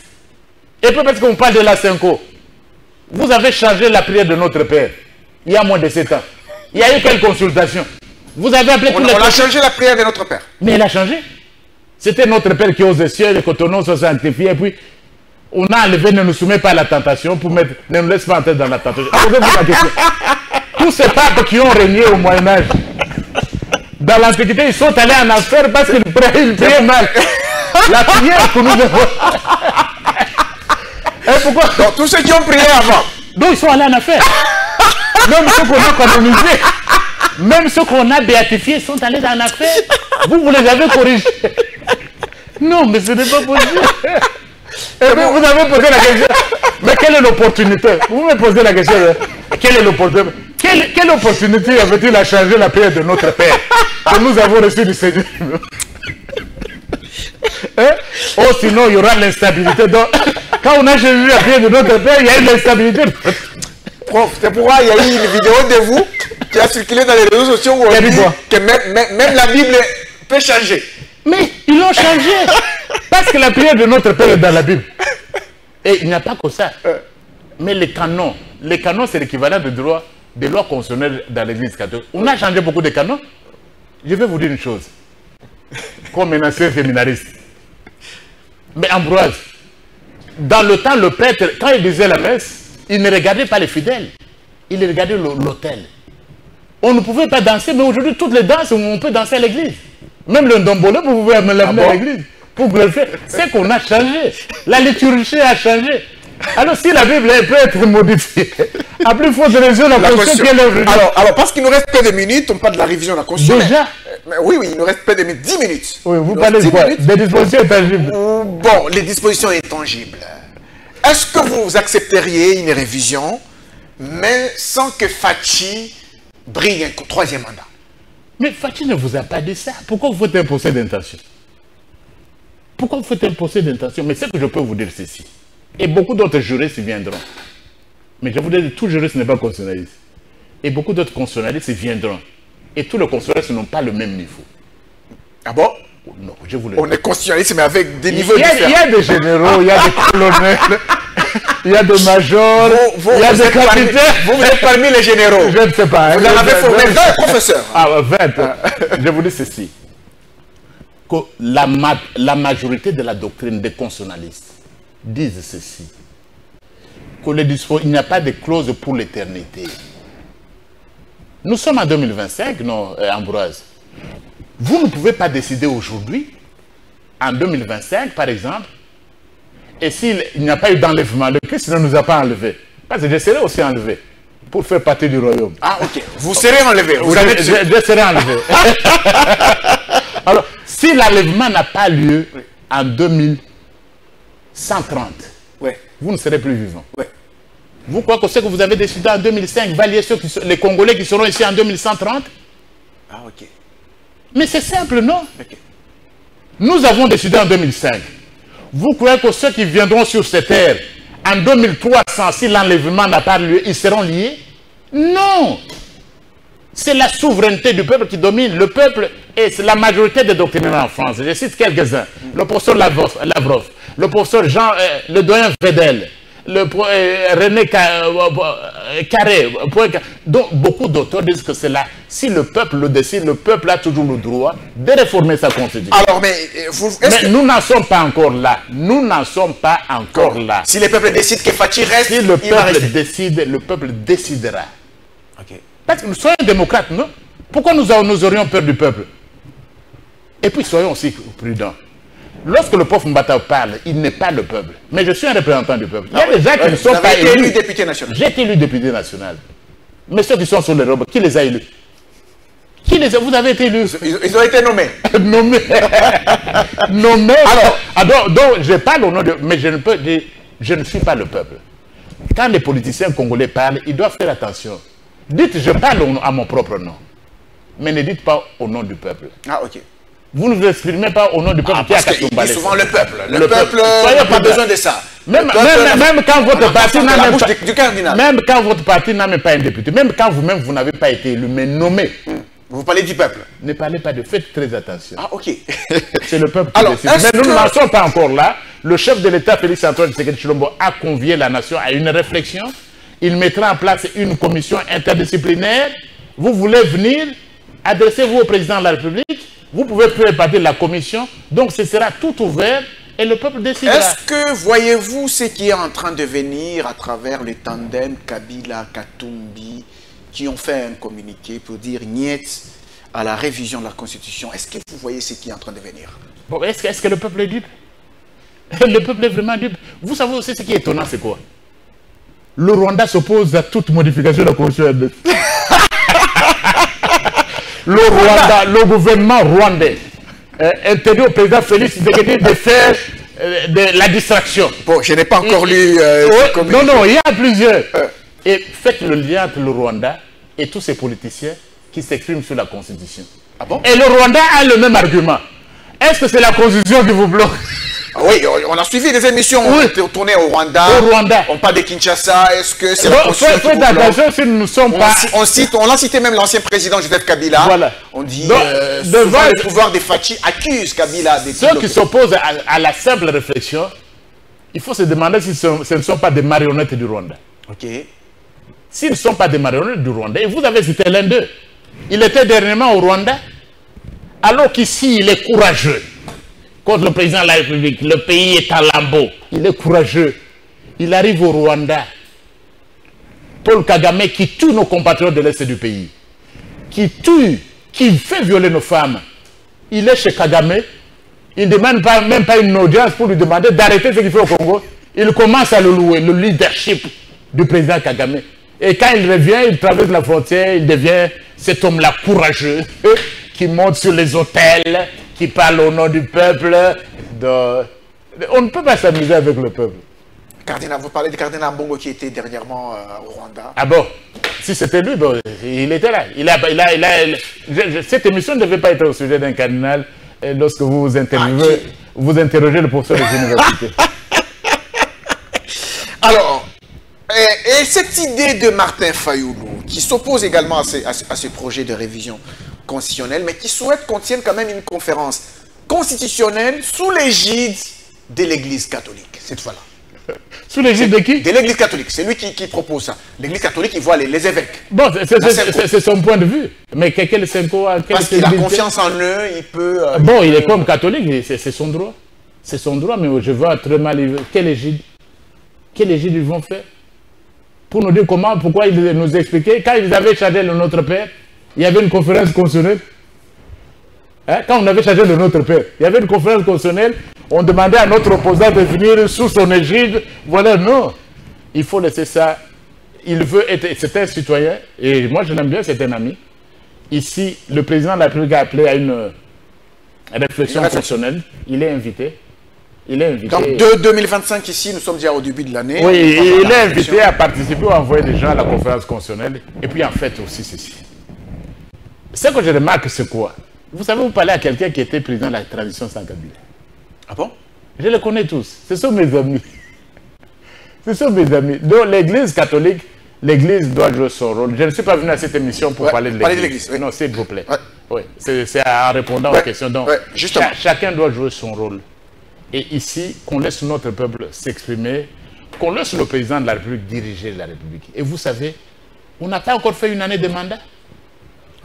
[SPEAKER 2] Et puis parce qu'on parle de la Cinco, vous avez changé la prière de notre Père il y a moins de 7 ans. Il y a eu quelle consultation? Vous avez appelé tous les...
[SPEAKER 1] On a changé la prière de notre Père.
[SPEAKER 2] Mais elle a changé. C'était notre Père qui est aux cieux, et que ton nom soit sanctifié. Et puis, on a enlevé, ne nous soumet pas à la tentation, pour mettre, ne nous laisse pas entrer dans la tentation. Posez-vous la question. Tous ces papes qui ont régné au Moyen-Âge, dans l'Antiquité, ils sont allés en enfer parce qu'ils priaient mal. La prière que nous avons... Et pourquoi?
[SPEAKER 1] Donc, tous ceux qui ont prié avant.
[SPEAKER 2] Donc, ils sont allés en enfer. Même ceux qu'on a canonisés, même ceux qu'on a béatifiés sont allés en enfer. Vous les avez corrigés. Non, mais ce n'est pas possible. Et puis, vous avez posé la question. Mais quelle est l'opportunité? Vous me posez la question. Quelle est l'opportunité? Quelle opportunité avait-il à changer la prière de notre Père que nous avons reçu du Seigneur? Hein? Oh, sinon il y aura l'instabilité. Donc, quand on a changé la prière de notre Père, il y a eu l'instabilité.
[SPEAKER 1] Prof, c'est pourquoi il y a eu une vidéo de vous qui a circulé dans les réseaux sociaux où on dit que même la Bible peut changer.
[SPEAKER 2] Mais ils l'ont changé. Parce que la prière de notre Père est dans la Bible. Et il n'y a pas que ça. Mais les canons c'est l'équivalent de droit des lois constitutionnelles dans l'Église catholique. On a changé beaucoup de canons. Je vais vous dire une chose. Comme un ancien séminariste. Mais Ambroise, dans le temps, le prêtre, quand il disait la messe, il ne regardait pas les fidèles. Il regardait l'autel. On ne pouvait pas danser, mais aujourd'hui, toutes les danses, on peut danser à l'église. Même le ndombolo, vous pouvez l'amener à l'église. Pour le faire. C'est qu'on a changé. La liturgie a changé. Alors, si la Bible peut être modifiée, à plus forte raison, la Constitution,
[SPEAKER 1] alors, parce qu'il nous reste peu de minutes, on parle de la révision de la Constitution.
[SPEAKER 2] Déjà
[SPEAKER 1] oui, il nous reste peu de minutes. 10 minutes.
[SPEAKER 2] Oui, vous parlez de quoi? Des dispositions intangibles.
[SPEAKER 1] Bon, les dispositions intangibles. Est-ce que vous accepteriez une révision, mais sans que Fachi brille un troisième mandat?
[SPEAKER 2] Mais Fachi ne vous a pas dit ça. Pourquoi vous faites un procès d'intention? Pourquoi vous faites un procès d'intention? Mais c'est que je peux vous dire ceci. Et beaucoup d'autres juristes viendront. Mais je vous dis, tout juriste n'est pas constitutionnaliste. Et beaucoup d'autres constitutionnalistes viendront. Et tous les constitutionnalistes n'ont pas le même niveau.
[SPEAKER 1] Ah bon?
[SPEAKER 2] Non, je vous le dis.
[SPEAKER 1] On est constitutionnaliste, mais avec des niveaux différents.
[SPEAKER 2] Il y a des généraux, il y a des colonels, il y a des majors, il y a des capitaines.
[SPEAKER 1] Vous êtes parmi les généraux.
[SPEAKER 2] Je ne sais pas.
[SPEAKER 1] Vous en avez formé 20 professeurs.
[SPEAKER 2] Ah, 20. Je vous dis ceci. Que la majorité de la doctrine des constitutionnalistes disent ceci. Il n'y a pas de clause pour l'éternité. Nous sommes en 2025, non, Ambroise? Vous ne pouvez pas décider aujourd'hui, en 2025 par exemple, et s'il n'y a pas eu d'enlèvement, le Christ ne nous a pas enlevés. Parce que je serai aussi enlevé pour faire partie du royaume.
[SPEAKER 1] Ah, ok. Vous serez enlevé.
[SPEAKER 2] Je serai enlevé. Alors, si l'enlèvement n'a pas lieu en 2130, vous ne serez plus vivant. Vous croyez que ce que vous avez décidé en 2005 va lier les Congolais qui seront ici en 2130?
[SPEAKER 1] Ah, ok.
[SPEAKER 2] Mais c'est simple, non? Nous avons décidé en 2005. Vous croyez que ceux qui viendront sur cette terre en 2300, si l'enlèvement n'a pas lieu, ils seront liés? Non! C'est la souveraineté du peuple qui domine. Le peuple, et c'est la majorité des doctrinaires en France. Je cite quelques-uns. Le professeur Lavrov, le professeur Jean, le doyen Vedel, René Carré. Donc beaucoup d'auteurs disent que c'est là. Si le peuple le décide, le peuple a toujours le droit de réformer sa constitution.
[SPEAKER 1] Alors, mais
[SPEAKER 2] nous n'en sommes pas encore là. Nous n'en sommes pas encore là.
[SPEAKER 1] Si le peuple décide que Fachi reste,
[SPEAKER 2] si le peuple décide, le peuple décidera. Parce que nous sommes démocrates, non? Pourquoi nous aurions peur du peuple? Et puis soyons aussi prudents. Lorsque le prof Mbata parle, il n'est pas le peuple. Mais je suis un représentant du peuple. Il y a des gens qui ne sont pas élus.
[SPEAKER 1] Élu député national.
[SPEAKER 2] J'ai été élu député national. Mais ceux qui sont sur les robes, qui les a élus? Vous avez été élus?
[SPEAKER 1] Ils ont été nommés.
[SPEAKER 2] Nommés. Alors, donc je parle au nom de... Mais je ne peux dire, je ne suis pas le peuple. Quand les politiciens congolais parlent, ils doivent faire attention. Dites, je parle à mon propre nom. Mais ne dites pas au nom du peuple.
[SPEAKER 1] Ah, ok.
[SPEAKER 2] Vous ne vous exprimez pas au nom du peuple qui a Katumba.
[SPEAKER 1] C'est souvent le peuple. Le peuple n'a pas besoin de ça.
[SPEAKER 2] Même quand votre parti n'a même pas... Même quand votre parti n'a même pas un député. Même quand vous-même, vous n'avez pas été élu, mais nommé.
[SPEAKER 1] Vous parlez du peuple.
[SPEAKER 2] Ne parlez pas de... Faites très attention.
[SPEAKER 1] Ah, ok.
[SPEAKER 2] C'est le peuple qui décide. Mais nous n'en sommes pas encore là. Le chef de l'État, Félix Antoine Tshisekedi Tshilombo, a convié la nation à une réflexion. Il mettra en place une commission interdisciplinaire. Vous voulez venir, adressez-vous au président de la République. Vous pouvez faire partie de la commission. Donc ce sera tout ouvert et le peuple décidera.
[SPEAKER 1] Est-ce que voyez-vous ce qui est en train de venir à travers le tandem Kabila-Katumbi qui ont fait un communiqué pour dire niet à la révision de la Constitution? Est-ce que vous voyez ce qui est en train de venir?
[SPEAKER 2] Bon, est-ce que le peuple est dupe? Le peuple est vraiment dupe. Vous savez aussi ce qui est étonnant, c'est quoi? Le Rwanda s'oppose à toute modification de la Constitution. Le gouvernement rwandais interdit au président Félix Tshisekedi de faire de la distraction.
[SPEAKER 1] Bon, je n'ai pas encore lu...
[SPEAKER 2] non, il y a plusieurs. Et faites le lien entre le Rwanda et tous ces politiciens qui s'expriment sur la Constitution.
[SPEAKER 1] Ah bon?
[SPEAKER 2] Et le Rwanda a le même argument. Est-ce que c'est la Constitution qui vous bloque?
[SPEAKER 1] Ah oui, on a suivi des émissions tournées au Rwanda.
[SPEAKER 2] Au Rwanda.
[SPEAKER 1] On parle de Kinshasa. Est-ce que c'est la Constitution qui vous
[SPEAKER 2] faites attention si nous ne sommes pas...
[SPEAKER 1] On a cité même l'ancien président Joseph Kabila.
[SPEAKER 2] Voilà.
[SPEAKER 1] On dit
[SPEAKER 2] devant
[SPEAKER 1] le pouvoir des Fachi accuse Kabila.
[SPEAKER 2] Ceux qui s'opposent à la simple réflexion, il faut se demander si ce ne sont pas des marionnettes du Rwanda.
[SPEAKER 1] Ok.
[SPEAKER 2] S'ils ne sont pas des marionnettes du Rwanda, et vous avez cité l'un d'eux, il était dernièrement au Rwanda, alors qu'ici il est courageux contre le président de la République. Le pays est en lambeaux. Il est courageux. Il arrive au Rwanda. Paul Kagame qui tue nos compatriotes de l'Est du pays, qui tue, qui fait violer nos femmes. Il est chez Kagame. Il ne demande même pas une audience pour lui demander d'arrêter ce qu'il fait au Congo. Il commence à le louer, le leadership du président Kagame. Et quand il revient, il traverse la frontière, il devient cet homme-là courageux, qui monte sur les hôtels, qui parle au nom du peuple. On ne peut pas s'amuser avec le peuple.
[SPEAKER 1] Cardinal, vous parlez du cardinal Mbongo qui était dernièrement au Rwanda.
[SPEAKER 2] Ah bon? Si c'était lui, bon, il était là. Cette émission ne devait pas être au sujet d'un cardinal lorsque vous interviewez, vous interrogez le professeur des universités.
[SPEAKER 1] Alors, et cette idée de Martin Fayoulou, qui s'oppose également à ce projet de révision constitutionnelle, mais qui souhaite qu'on tienne quand même une conférence constitutionnelle sous l'égide de l'Église catholique, cette fois-là.
[SPEAKER 2] Sous l'égide de qui?
[SPEAKER 1] De l'Église catholique, c'est lui qui propose ça. L'Église catholique, il voit les évêques.
[SPEAKER 2] Bon, c'est son point de vue. Mais quel Senko a...
[SPEAKER 1] Parce qu'il a confiance en eux, il peut...
[SPEAKER 2] bon, il est comme catholique, c'est son droit. C'est son droit, mais je vois très mal... Quelle égide? Quelle égide ils vont faire? Pour nous dire comment, pourquoi ils nous expliquaient. Quand ils avaient chargé le Notre Père, il y avait une conférence constitutionnelle. Hein? Quand on avait chargé le Notre Père, il y avait une conférence constitutionnelle. On demandait à notre opposant de venir sous son égide. Voilà, non. Il faut laisser ça. Il veut être... C'est un citoyen. Et moi, je l'aime bien, c'est un ami. Ici, le président de la République a appelé à une réflexion constitutionnelle. Il est invité. Il est invité.
[SPEAKER 1] Donc, de 2025 ici, nous sommes déjà au début de l'année.
[SPEAKER 2] Oui, il est invité à participer ou à envoyer des gens à la conférence constitutionnelle. Et puis, en fait, aussi ceci. Ce que je remarque, c'est quoi? Vous savez, vous parlez à quelqu'un qui était président de la transition sans Kabila.
[SPEAKER 1] Ah bon?
[SPEAKER 2] Je les connais tous. Ce sont mes amis. Ce sont mes amis. Donc, l'Église catholique, l'Église doit jouer son rôle. Je ne suis pas venu à cette émission pour parler de l'Église.
[SPEAKER 1] Oui.
[SPEAKER 2] Non, s'il vous plaît. Oui. C'est en répondant aux questions. Donc, chacun doit jouer son rôle. Et ici, qu'on laisse notre peuple s'exprimer, qu'on laisse le président de la République diriger la République. Et vous savez, on n'a pas encore fait une année de mandat.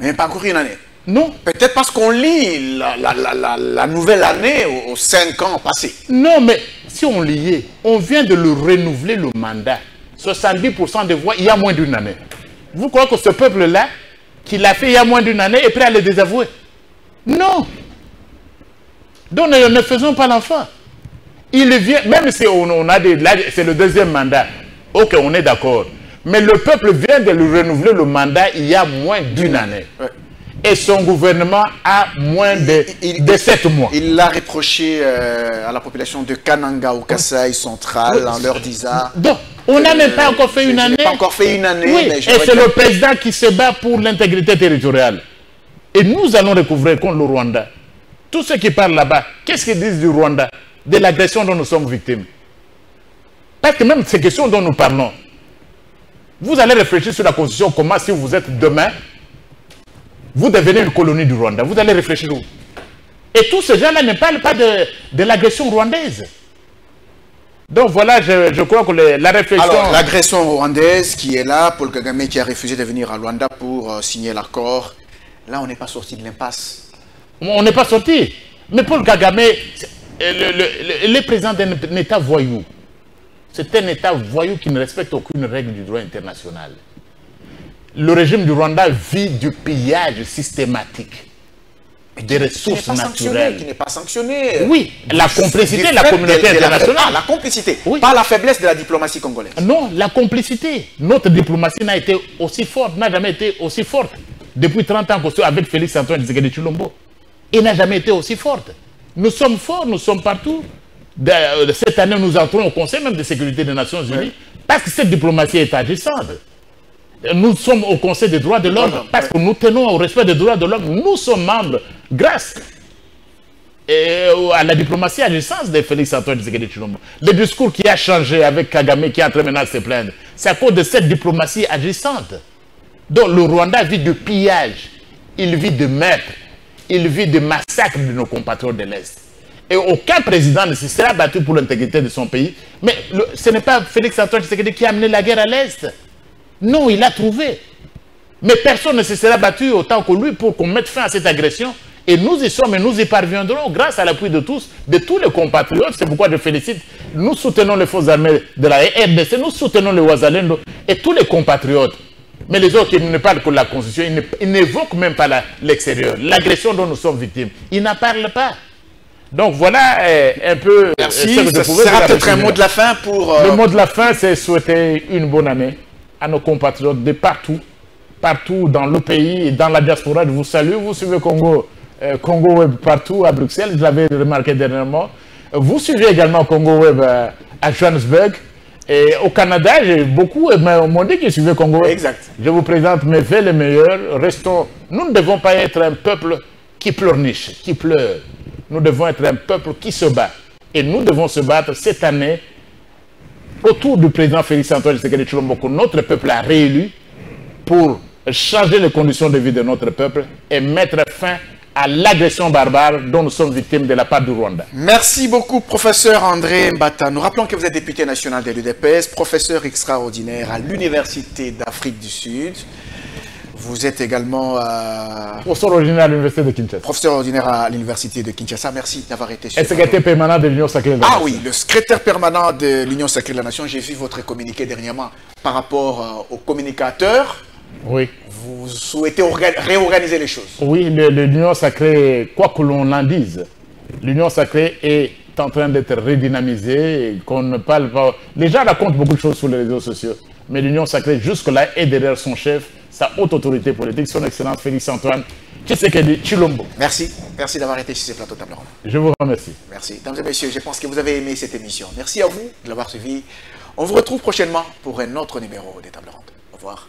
[SPEAKER 1] On n'a pas encore une année.
[SPEAKER 2] Non.
[SPEAKER 1] Peut-être parce qu'on lit la nouvelle année aux 5 ans passés.
[SPEAKER 2] Non, mais si on liait, on vient de le renouveler le mandat. 70% des voix, il y a moins d'une année. Vous croyez que ce peuple-là, qui l'a fait il y a moins d'une année, est prêt à le désavouer? Non. Donc ne faisons pas l'enfant. Il vient, même si on a c'est le deuxième mandat. Ok, on est d'accord. Mais le peuple vient de lui renouveler le mandat il y a moins d'une année. Et son gouvernement a moins de 7 mois.
[SPEAKER 1] Il l'a reproché à la population de Kananga au Kasaï central en leur disant...
[SPEAKER 2] Donc, on n'a même pas encore fait une année.
[SPEAKER 1] Pas encore fait une année.
[SPEAKER 2] Oui, mais et c'est le président qui se bat pour l'intégrité territoriale. Et nous allons recouvrir contre le Rwanda. Tous ceux qui parlent là-bas, qu'est-ce qu'ils disent du Rwanda? De l'agression dont nous sommes victimes. Parce que même ces questions dont nous parlons, vous allez réfléchir sur la Constitution, comment si vous êtes demain, vous devenez une colonie du Rwanda. Vous allez réfléchir où? Et tous ces gens-là ne parlent pas de l'agression rwandaise. Donc voilà, je crois que la réflexion...
[SPEAKER 1] Alors, l'agression rwandaise qui est là, Paul Kagame qui a refusé de venir à Rwanda pour signer l'accord, là on n'est pas sorti de l'impasse.
[SPEAKER 2] On n'est pas sorti. Mais Paul Kagame, le président d'un État voyou. C'est un État voyou qui ne respecte aucune règle du droit international. Le régime du Rwanda vit du pillage systématique des ressources naturelles.
[SPEAKER 1] Qui n'est pas sanctionné.
[SPEAKER 2] Oui, la complicité de la communauté internationale.
[SPEAKER 1] La complicité,
[SPEAKER 2] oui.
[SPEAKER 1] Pas la faiblesse de la diplomatie congolaise.
[SPEAKER 2] Non, la complicité. Notre diplomatie n'a été aussi forte, n'a jamais été aussi forte. Depuis 30 ans, avec Félix Antoine Tshisekedi Tshilombo. Elle n'a jamais été aussi forte. Nous sommes forts, nous sommes partout. Cette année, nous entrons au Conseil même de sécurité des Nations Unies parce que cette diplomatie est agissante. Nous sommes au Conseil des droits de l'homme parce que nous tenons au respect des droits de l'homme. Nous sommes membres grâce à la diplomatie agissante de Félix Antoine Tshisekedi Tshilombo. Le discours qui a changé avec Kagame qui est en train maintenant de se plaindre, c'est à cause de cette diplomatie agissante. Donc le Rwanda vit de pillage, il vit de meurtre, il vit de massacre de nos compatriotes de l'Est. Et aucun président ne se sera battu pour l'intégrité de son pays. Mais ce n'est pas Félix Antoine Tshisekedi qui a amené la guerre à l'Est. Non, il a trouvé. Mais personne ne se sera battu autant que lui pour qu'on mette fin à cette agression. Et nous y sommes et nous y parviendrons grâce à l'appui de tous les compatriotes. C'est pourquoi je félicite. Nous soutenons les forces armées de la RDC, nous soutenons les Ouazalendo et tous les compatriotes. Mais les autres qui ne parlent que de la Constitution, ils n'évoquent même pas l'extérieur. L'agression dont nous sommes victimes, ils n'en parlent pas. Donc voilà un peu...
[SPEAKER 1] Merci, ça sera peut-être un mot de la fin pour...
[SPEAKER 2] Le mot de la fin, c'est souhaiter une bonne année à nos compatriotes de partout, partout dans le pays et dans la diaspora. Je vous salue, vous suivez Congo Web partout à Bruxelles, je l'avais remarqué dernièrement. Vous suivez également Congo Web à Johannesburg. Et au Canada, j'ai beaucoup m'ont dit qu'ils suivaient Congo Web.
[SPEAKER 1] Exact.
[SPEAKER 2] Je vous présente mes vœux les meilleurs. Restons, nous ne devons pas être un peuple qui pleurniche, qui pleure. Nous devons être un peuple qui se bat. Et nous devons se battre cette année autour du président Félix Antoine Tshisekedi Tshilombo que notre peuple a réélu pour changer les conditions de vie de notre peuple et mettre fin à l'agression barbare dont nous sommes victimes de la part du Rwanda.
[SPEAKER 1] Merci beaucoup, professeur André Mbata. Nous rappelons que vous êtes député national de l'UDPS, professeur extraordinaire à l'Université d'Afrique du Sud. Vous êtes également
[SPEAKER 2] professeur ordinaire à l'Université de Kinshasa.
[SPEAKER 1] Professeur ordinaire à l'Université de Kinshasa. Merci d'avoir été sur...
[SPEAKER 2] Et secrétaire permanent de l'Union Sacrée de la Nation.
[SPEAKER 1] Ah oui, le secrétaire permanent de l'Union Sacrée de la Nation. J'ai vu votre communiqué dernièrement par rapport aux communicateurs.
[SPEAKER 2] Oui.
[SPEAKER 1] Vous souhaitez réorganiser les choses.
[SPEAKER 2] Oui, l'Union Sacrée, quoi que l'on en dise, l'Union Sacrée est en train d'être redynamisée, qu'on ne parle pas... Les gens racontent beaucoup de choses sur les réseaux sociaux, mais l'Union Sacrée, jusque-là, est derrière son chef, sa haute autorité politique, son Excellence Félix Antoine Tshisekedi Tshilombo.
[SPEAKER 1] Merci. Merci d'avoir été sur ce plateau Table Ronde.
[SPEAKER 2] Je vous remercie.
[SPEAKER 1] Merci. Mesdames et messieurs, je pense que vous avez aimé cette émission. Merci à vous de l'avoir suivi. On vous retrouve prochainement pour un autre numéro des Tables Rondes. Au revoir.